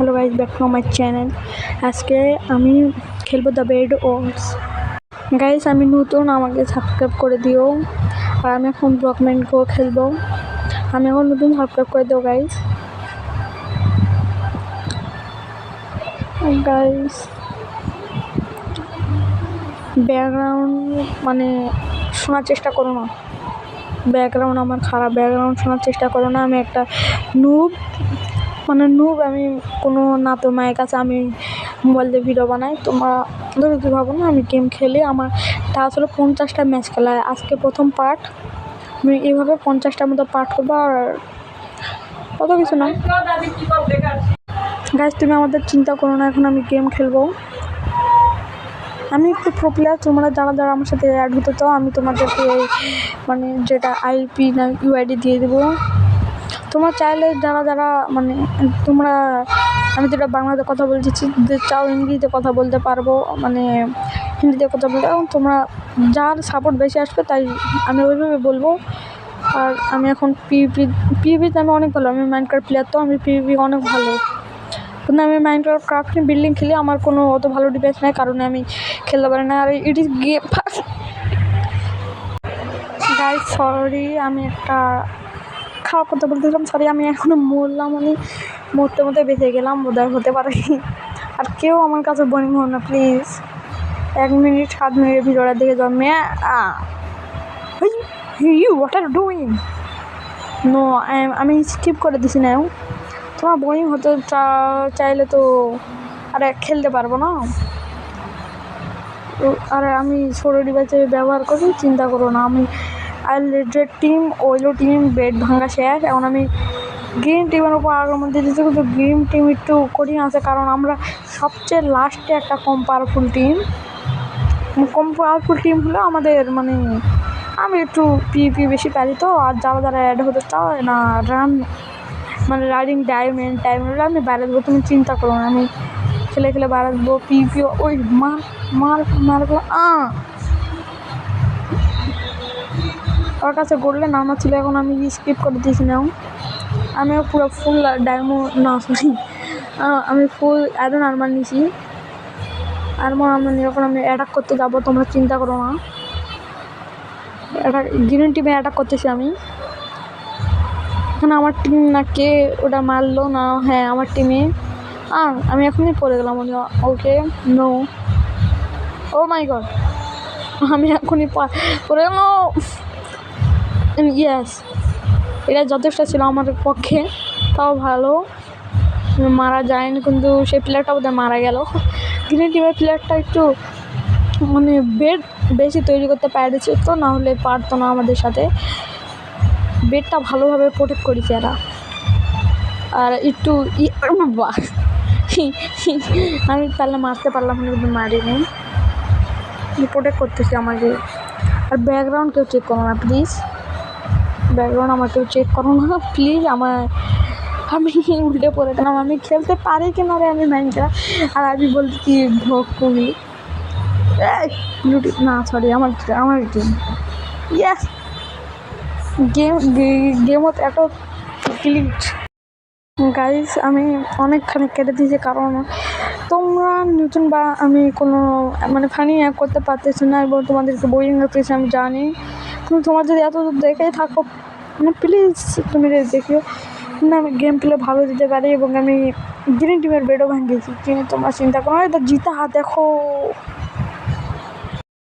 Hello guys, back to my channel. আজকে আমি খেলবো দ্য বেড ওয়ার্স। গাইজ আমি নতুন, আমাকে সাবস্ক্রাইব করে দিও। আর আমি এখন ব্লকম্যান গো খেলবো। আমি এখন নতুন, সাবস্ক্রাইব করে দিও গাইজ। গাইজ ব্যাকগ্রাউন্ড মানে শোনার চেষ্টা করো না, ব্যাকগ্রাউন্ড আমার খারাপ, ব্যাকগ্রাউন্ড শোনার চেষ্টা করো না। আমি একটা নুব, আমি কোনো না তো মায়ের কাছে আমি মোবাইল দিয়ে ভিডিও বানাই। তোমরা ধরো কী ভাবো না, আমি গেম খেলি। আমার টাস্ক হলো 50টা ম্যাচ খেলা। আজকে প্রথম পার্ট। আমি এইভাবে 50টার মতো পার্ট করবো, আর কত কিছু না। গাইজ তুমি আমাদের চিন্তা করো না, এখন আমি গেম খেলবো। আমি একটু প্রো প্লেয়ার, তোমরা যারা যারা আমার সাথে অ্যাড হতে চাও আমি তোমাদেরকে যেটা আইপি না ইউআইডি দিয়ে দেবো। তোমরা চাইলে যারা যারা তোমরা, আমি যেটা বাংলাতে কথা বলছি যে চাও ইংরেজিতে কথা বলতে পারবো, হিন্দিতে কথা বলতে। এবং তোমরা যার সাপোর্ট বেশি আসবে তাই আমি ওইভাবে বলবো। আর আমি এখন পিভিতে আমি অনেক ভালো, আমি মাইনক্রাফট প্লেয়ার, তো আমি পিভি অনেক ভালো। কিন্তু আমি মাইনক্রাফট ক্রাফটিং বিল্ডিং খেলি, আমার কোনো অত ভালো ডিফেন্স নেই, কারণে আমি খেলতে পারি না। আর it is game. Guys sorry, আমি একটা খারাপ কথা বলতেছিলাম, সরি। আমি এখনও মরলাম, মরতে বেঁচে গেলাম, বোধহয় হতে পারে। আর কেউ আমার কাছে বোরিং হো না প্লিজ। 1 মিনিট 7 মিনিটের ভিডিওটা দেখে যাও। হোয়াট আর ডুইং নো, আমি স্কিপ করে দিছি না। তোমার বোরিং হতে চাইলে তো আরে খেলতে পারবো না। আর আমি ছোটো ডিভাইসে ব্যবহার করি, চিন্তা করো না। আমি রেড টিম, ওইলো টিম, বেড ভাঙা শেষ। এখন আমি গ্রিন টিমের উপর আক্রমণ দিতেছি, কিন্তু গ্রিন টিম একটু কঠিন আছে, কারণ আমরা সবচেয়ে লাস্টে একটা কম পাওয়ারফুল টিম হলো আমাদের। আমি একটু পিপি বেশি পারি তো। আর যারা যারা অ্যাড হতে চাও না, রাইডিং ডায়মন্ড আমি বাইরে দেবো, তুমি চিন্তা করো না। আমি খেলে বাইরে দেবো পিপি। ওই মারবো। ওর কাছে গড়লে নামা ছিল, এখন আমি স্কিপ করে দিয়েছি না। আমিও পুরো ফুল ডায়মন্ড না, সরি, আমি ফুল আয়রন আর্মার নিয়েছি। এখন আমি অ্যাটাক করতে যাবো, তোমরা চিন্তা করো না। গ্রিন টিমে অ্যাটাক করতেছি আমি। এখানে আমার টিম না, কে ওটা মারলো না? হ্যাঁ, আমার টিমে। আমি এখনই পড়ে গেলাম। ওকে, নো, ও মাই গড, আমি এখনই পড়ে গেল। ইয়েস, এটা যথেষ্ট ছিল আমার পক্ষে, তাও ভালো মারা যায়নি, কিন্তু সেই প্লেয়ারটা বোধহয় মারা গেল। গ্রিন টিমের প্লেয়ারটা একটু বেড বেশি তৈরি করতে পেরেছে, তো না হলে পারতো না আমাদের সাথে। বেডটা ভালোভাবে প্রোটেক্ট করেছে এরা। আর একটু আমি তাহলে মারতে পারলাম না, কিন্তু মারিনি, প্রোটেক্ট করতেছি আমাকে। আর ব্যাকগ্রাউন্ড কেউ চেক করো না প্লিজ, ব্যাকগ্রাউন্ড আমার কেউ চেক করো না প্লিজ। আমি উল্টে পড়ে গেলাম। আমি খেলতে পারি কিনা রে আমি মাইনক্রাফট, আর আমি বলছি ভোগ করি না, সরি, আমার টিম। ইয়েস, গেমত এত ক্লিক। গাইজ আমি অনেকখানি কেটে দিয়েছি, কারণ তোমরা নতুন বা আমি কোনো ফানি অ্যাপ করতে পারতেছি না, এবং তোমাদেরকে বোরিং লাগতেছে আমি জানি। কিন্তু তোমার যদি এত দেখে থাকো, প্লিজ তুমি দেখিও। কিন্তু আমি গেম প্লে ভালো দিতে পারি, এবং আমি গ্রিন টিমের বেডও ভাঙিয়েছি। কিন্তু তোমরা চিন্তা করো, এটা জিতা দেখো।